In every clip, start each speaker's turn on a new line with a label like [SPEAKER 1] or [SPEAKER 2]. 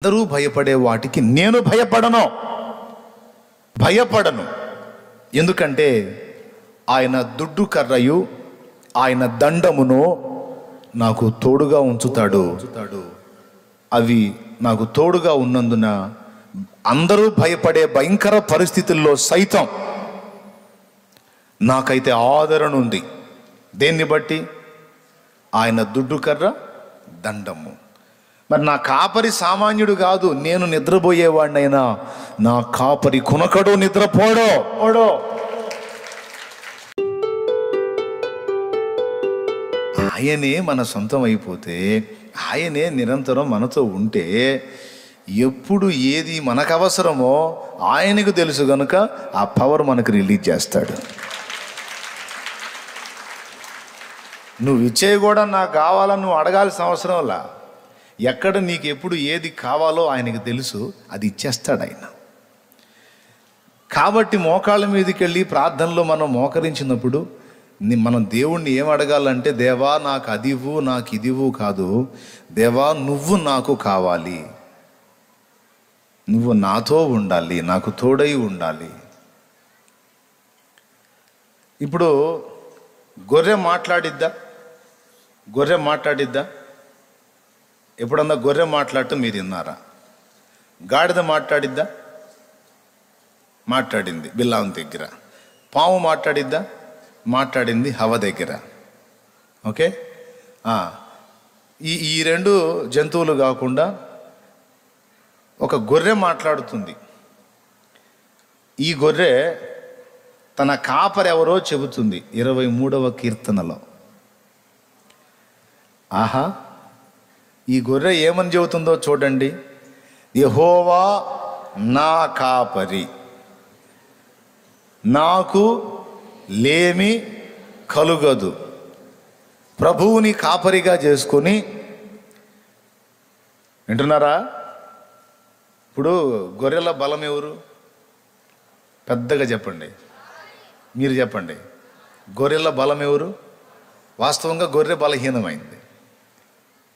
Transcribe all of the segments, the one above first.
[SPEAKER 1] అందరూ భయపడే వాటికి నేను భయపడను. ఎందుకంటే ఆయన దుడ్డు కర్రయు ఆయన దండమును నాకు తోడుగా ఉంచుతాడు. అవి నాకు తోడుగా ఉన్నందున అందరూ భయపడే భయంకర పరిస్థితుల్లో సైతం నాకైతే ఆదరణ ఉంది. దేన్ని బట్టి? ఆయన దుడ్డు కర్ర దండము. మరి నా కాపరి సామాన్యుడు కాదు. నేను నిద్రపోయేవాడినైనా నా కాపరి కునకడు, నిద్రపోడో. ఆయనే మన సొంతం అయిపోతే, ఆయనే నిరంతరం మనతో ఉంటే, ఎప్పుడు ఏది మనకు అవసరమో ఆయనకు తెలుసు కనుక ఆ పవర్ మనకు రిలీజ్ చేస్తాడు. నువ్వు ఇచ్చేవి కూడా నాకు కావాలని నువ్వు అడగాల్సిన అవసరంలా. ఎక్కడ నీకు ఎప్పుడు ఏది కావాలో ఆయనకు తెలుసు, అది ఇచ్చేస్తాడు ఆయన. కాబట్టి మోకాళ్ళ మీదకి వెళ్ళి ప్రార్థనలో మనం మోకరించినప్పుడు మనం దేవుణ్ణి ఏం అడగాలంటే, దేవా నాకు అదివు, నాకు ఇదివు కాదు, దేవా నువ్వు నాకు కావాలి, నువ్వు నాతో ఉండాలి, నాకు తోడై ఉండాలి. ఇప్పుడు గొర్రె మాట్లాడిద్దా? ఎప్పుడన్నా గొర్రె మాట్లాడటం మీరు విన్నారా? గాడిద మాట్లాడింది బిల్లాం దగ్గర. పాము మాట్లాడింది హవ దగ్గర. ఓకే, ఈ రెండు జంతువులు కాకుండా ఒక గొర్రె మాట్లాడుతుంది. ఈ గొర్రె తన కాపరి ఎవరో చెబుతుంది 23వ కీర్తనలో. ఆహా, ఈ గొర్రె ఏమని చెబుతుందో చూడండి. యెహోవా నా కాపరి, నాకు లేమి కలుగదు. ప్రభువుని కాపరిగా చేసుకొని, వింటున్నారా? ఇప్పుడు గొర్రెల బలం ఎవరు? పెద్దగా చెప్పండి, మీరు చెప్పండి. గొర్రెల బలం ఎవరు? వాస్తవంగా గొర్రె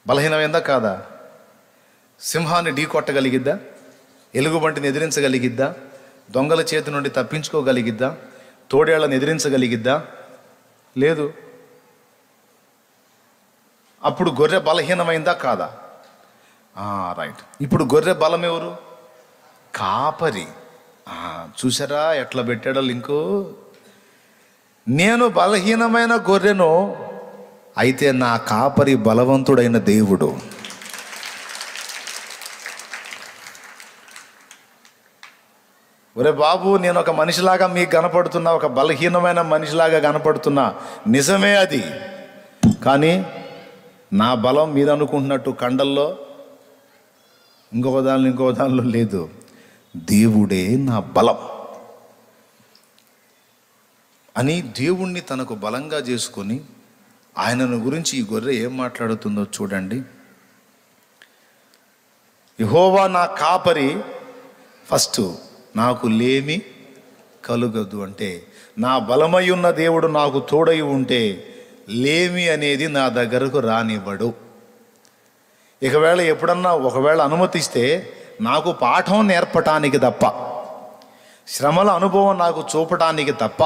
[SPEAKER 1] బలహీనమైందా కాదా? సింహాన్ని ఢీ కొట్టగలిగిద్దా? ఎలుగుబంటిని ఎదిరించగలిగిద్దా? దొంగల చేతి నుండి తప్పించుకోగలిగిద్దా? తోడేళ్లను ఎదిరించగలిగిద్దా? లేదు. అప్పుడు గొర్రె బలహీనమైందా కాదా? రైట్. ఇప్పుడు గొర్రె బలం ఎవరు? కాపరి. చూసారా ఎట్లా పెట్టాడో లింకు. నేను బలహీనమైన గొర్రెను, అయితే నా కాపరి బలవంతుడైన దేవుడు. ఒరే బాబు, నేను ఒక మనిషిలాగా మీకు కనపడుతున్నా, ఒక బలహీనమైన మనిషిలాగా కనపడుతున్నా, నిజమే అది. కానీ నా బలం మీరు అనుకుంటున్నట్టు కండల్లో ఇంకొక దానిలో లేదు. దేవుడే నా బలం అని దేవుణ్ణి తనకు బలంగా చేసుకొని, ఆయనను గురించి ఈ గొర్రె ఏం మాట్లాడుతుందో చూడండి. యెహోవా నా కాపరి, ఫస్ట్ నాకు లేమి కలుగదు అంటే, నా బలమై ఉన్న దేవుడు నాకు తోడై ఉంటే లేమి అనేది నా దగ్గరకు రానివ్వడు. ఒకవేళ అనుమతిస్తే నాకు పాఠం నేర్పటానికి తప్ప, శ్రమల అనుభవం నాకు చూపటానికి తప్ప,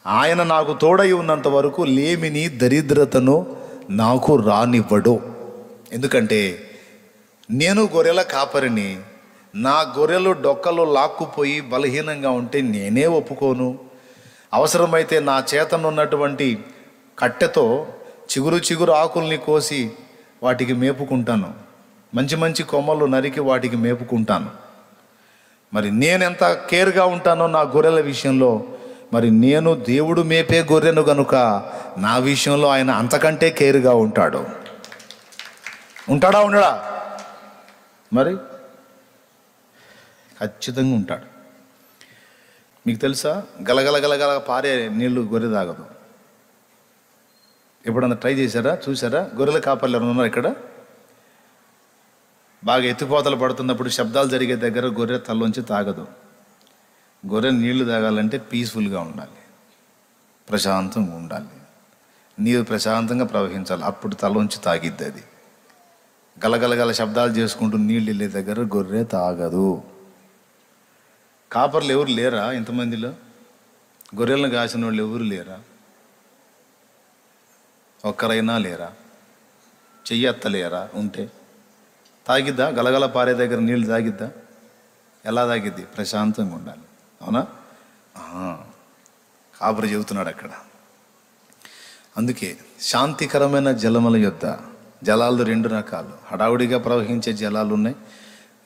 [SPEAKER 1] ఆయన నాకు తోడై ఉన్నంత వరకు లేమిని, దరిద్రతను నాకు రానివ్వడు. ఎందుకంటే నేను గొర్రెల కాపరిని. నా గొర్రెలు డొక్కలు లాక్కుపోయి బలహీనంగా ఉంటే నేనే ఒప్పుకోను. అవసరమైతే నా చేతనున్నటువంటి కట్టెతో చిగురు ఆకుల్ని కోసి వాటికి మేపుకుంటాను. మంచి కొమ్మలు నరికి వాటికి మేపుకుంటాను. మరి నేనెంత కేర్గా ఉంటానో నా గొర్రెల విషయంలో, మరి నేను దేవుడు మేపే గొర్రెను గనుక నా విషయంలో ఆయన అంతకంటే కేర్గా ఉంటాడా? ఉండడా? మరి ఖచ్చితంగా ఉంటాడు. మీకు తెలుసా, గలగల పారే నీళ్లు గొర్రె తాగదు. ఎప్పుడన్నా ట్రై చేశారా? చూసారా? గొర్రెల కాపర్లు ఎవరు ఉన్నారు ఇక్కడ? బాగా ఎత్తిపోతలు పడుతున్నప్పుడు శబ్దాలు జరిగే దగ్గర గొర్రె తల్లోంచి తాగదు. గొర్రె నీళ్లు తాగాలంటే పీస్ఫుల్గా ఉండాలి, ప్రశాంతంగా ఉండాలి, నీరు ప్రశాంతంగా ప్రవహించాలి, అప్పుడు తల్లోంచి తాగిద్ది అది. గలగలగల శబ్దాలు చేసుకుంటూ నీళ్ళు వెళ్ళే దగ్గర గొర్రె తాగదు. కాపర్లు ఎవరు లేరా ఇంతమందిలో? గొర్రెలను కాసిన వాళ్ళు ఎవరు లేరా? ఒక్కరైనా లేరా? చెయ్యెత్తలేరా? ఉంటే తాగిద్దా? గలగల పారే దగ్గర నీళ్ళు తాగిద్దా? ఎలా తాగిద్ది? ప్రశాంతంగా ఉండాలి. అవునా? కాపరి చెబుతున్నాడు అక్కడ. అందుకే శాంతికరమైన జలముల యొద్ద, జలాలు 2 రకాలు, హడావుడిగా ప్రవహించే జలాలు ఉన్నాయి,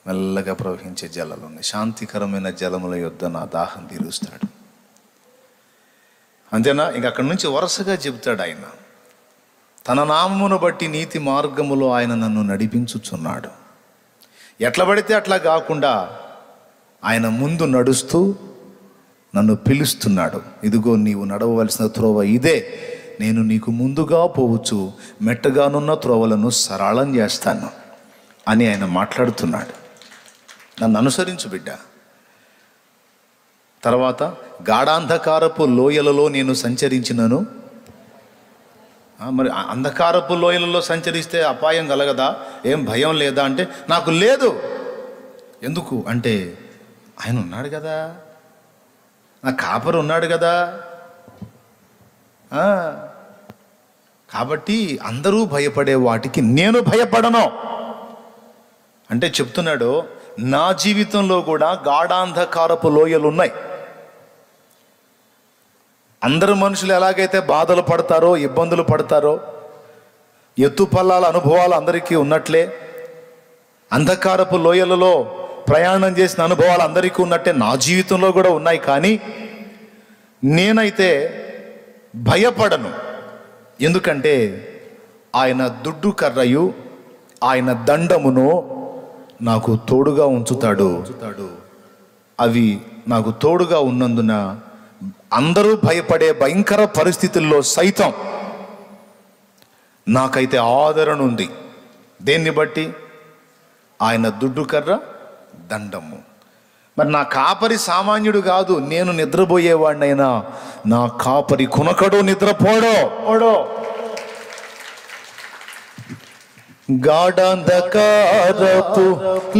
[SPEAKER 1] మెల్లగా ప్రవహించే జలాలు ఉన్నాయి. శాంతికరమైన జలముల యొద్ద నా దాహం తీరుస్తాడు. అంతేనా? ఇంక అక్కడి నుంచి వరుసగా చెబుతాడు ఆయన. తన నామమును బట్టి నీతి మార్గములో ఆయన నన్ను నడిపించుచున్నాడు. ఎట్లా పడితే అట్లా కాకుండా ఆయన ముందు నడుస్తూ నన్ను పిలుస్తున్నాడు. ఇదిగో నీవు నడవవలసిన త్రోవ ఇదే, నేను నీకు ముందుగా పోవచ్చు, మెట్టగానున్న త్రోవలను సరళం చేస్తాను అని ఆయన మాట్లాడుతున్నాడు. నన్ను అనుసరించు బిడ్డ. తర్వాత గాఢాంధకారపు లోయలలో నేను సంచరించినను. మరి అంధకారపు లోయలలో సంచరిస్తే అపాయం కలగదా? ఏం భయం లేదా అంటే నాకు లేదు. ఎందుకు అంటే ఆయన ఉన్నాడు కదా, నా కాపరి ఉన్నాడు కదా. కాబట్టి అందరూ భయపడే వాటికి నేను భయపడను అంటే చెప్తున్నాడు. నా జీవితంలో కూడా గాఢాంధకారపు లోయలు ఉన్నాయి. అందరు మనుషులు ఎలాగైతే బాధలు పడతారో, ఇబ్బందులు పడతారో, ఎత్తుపల్లాల అనుభవాలు అందరికీ ఉన్నట్లే, అంధకారపు లోయలలో ప్రయాణం చేసిన అనుభవాలు అందరికీ ఉన్నట్టే నా జీవితంలో కూడా ఉన్నాయి. కానీ నేనైతే భయపడను. ఎందుకంటే ఆయన దుడ్డు కర్రయు ఆయన దండమును నాకు తోడుగా ఉంచుతాడు. అవి నాకు తోడుగా ఉన్నందున అందరూ భయపడే భయంకర పరిస్థితుల్లో సైతం నాకైతే ఆదరణ ఉంది. దేన్ని బట్టి? ఆయన దుడ్డు కర్ర, దండము. మరి నా కాపరి సామాన్యుడు కాదు. నేను నిద్రపోయేవాడినైనా నా కాపరి కునకడు, నిద్రపోడో. గాఢాంధకారపు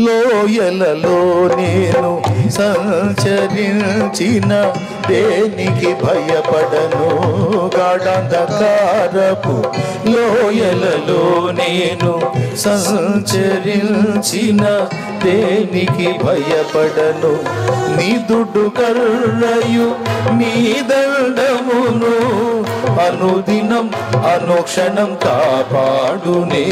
[SPEAKER 1] లోయలలో నేను సంచరించిన దేనికి భయపడను. గాఢాంధకారపు లోయలలో నేను సంచరించిన దేనికి భయపడను. నీ దుడ్డు కర్రయు నీ దండమును అనుదినం అనుక్షణం కాపాడునే.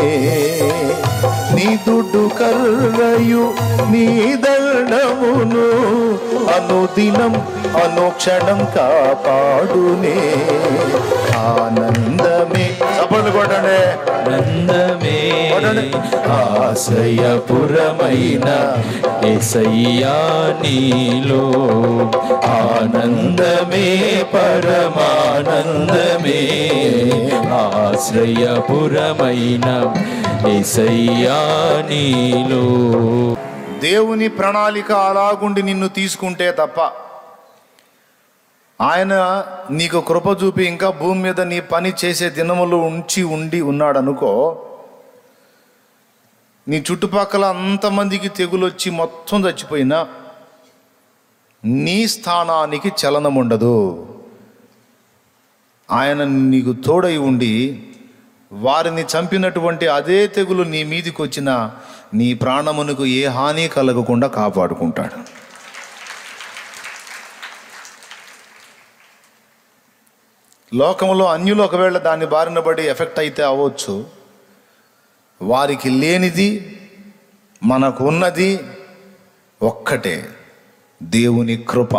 [SPEAKER 1] నీ దుడ్డు కర్రయు నీ దండమును అనుదినం అనుక్షణం కాపాడునే. ఆనందమే చప్పట్లు కొట్టండి. ఆనందమే ఆశ్రయపురమైన యేసయ్యా నీలో. ఆనందమే పరమానందమే ఆశ్రయపురమైన యేసయ్యా నీలో. దేవుని ప్రణాళిక అలాగుండి నిన్ను తీసుకుంటే తప్ప, ఆయన నీకు కృప చూపి ఇంకా భూమి మీద నీ పని చేసే దినములు ఉన్నాడు అనుకో, నీ చుట్టుపక్కల అంతమందికి తెగులొచ్చి మొత్తం చచ్చిపోయినా నీ స్థానానికి చలనం ఉండదు. ఆయన నీకు తోడై ఉండి వారిని చంపినటువంటి అదే తెగులు నీ మీదికి వచ్చిన నీ ప్రాణమునకు ఏ హాని కలగకుండా కాపాడుకుంటాడు. లోకంలో అన్యులు ఒకవేళ దాన్ని బారిన పడి ఎఫెక్ట్ అయితే అవ్వచ్చు. వారికి లేనిది మనకు ఉన్నది ఒక్కటే, దేవుని కృప.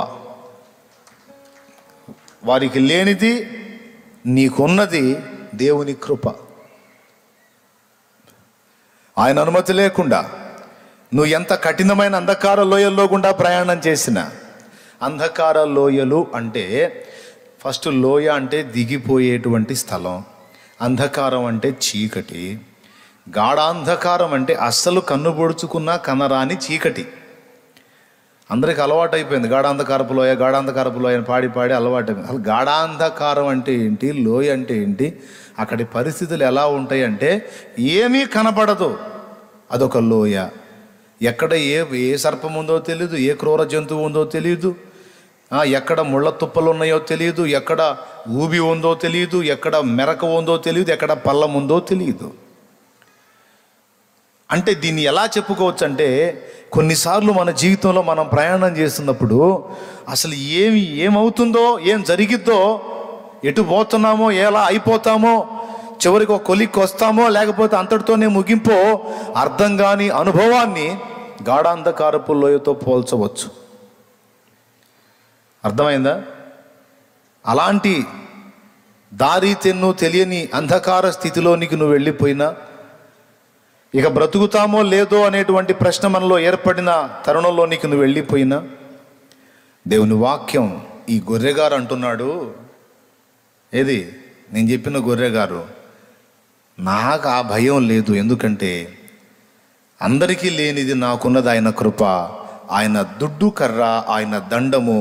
[SPEAKER 1] వారికి లేనిది నీకున్నది దేవుని కృప. ఆయన అనుమతి లేకుండా నువ్వు ఎంత కఠినమైన అంధకార లోయల్లో గుండా ప్రయాణం చేసినా, అంధకార లోయలు అంటే ఫస్ట్ లోయ అంటే దిగిపోయేటువంటి స్థలం, అంధకారం అంటే చీకటి, గాఢాంధకారం అంటే అస్సలు కన్ను పొడుచుకున్నా కనరాని చీకటి. అందరికి అలవాటు అయిపోయింది గాఢాంధకారపు లోయ, గాఢాంధకారపు లోయ అని పాడి పాడి అలవాటు అయిపోయింది. అసలు గాఢాంధకారం అంటే ఏంటి, లోయ అంటే ఏంటి, అక్కడి పరిస్థితులు ఎలా ఉంటాయి అంటే ఏమీ కనపడదు. అదొక లోయ. ఎక్కడ ఏ సర్పం ఉందో తెలియదు, ఏ క్రూర జంతువు ఉందో తెలియదు, ఎక్కడ ముళ్ళ తుప్పలు ఉన్నాయో తెలియదు, ఎక్కడ ఊబి ఉందో తెలియదు, ఎక్కడ మెరక ఉందో తెలియదు, ఎక్కడ పల్లం ఉందో తెలియదు. అంటే దీన్ని ఎలా చెప్పుకోవచ్చు అంటే, కొన్నిసార్లు మన జీవితంలో మనం ప్రయాణం చేస్తున్నప్పుడు అసలు ఏమవుతుందో, ఏం జరిగిద్దో, ఎటు పోతున్నామో, ఎలా అయిపోతామో, చివరికి ఒక కొలిక్కి వస్తామో లేకపోతే అంతటితోనే ముగింపో అర్థం కాని అనుభవాన్ని గాఢాంధకారపు లోయతో పోల్చవచ్చు. అర్థమైందా? అలాంటి దారి తెన్ను తెలియని అంధకార స్థితిలోనికి నువ్వు వెళ్ళిపోయినా, ఇక బ్రతుకుతామో లేదో అనేటువంటి ప్రశ్న మనలో ఏర్పడిన తరుణంలోనికి నువ్వు వెళ్ళిపోయినా, దేవుని వాక్యం ఈ గొర్రెగారు అంటున్నాడు, ఏది నేను చెప్పిన గొర్రెగారు, నాకు ఆ భయం లేదు. ఎందుకంటే అందరికీ లేనిది నాకున్నది ఆయన కృప, ఆయన దుడ్డు కర్ర, ఆయన దండము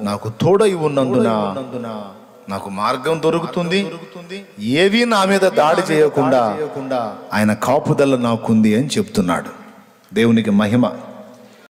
[SPEAKER 1] నాకు తోడై ఉన్నందున నాకు మార్గం దొరుకుతుంది, ఏవి నా మీద దాడి చేయకుండా ఆయన కాపుదల నాకుంది అని చెప్తున్నాడు. దేవునికి మహిమ.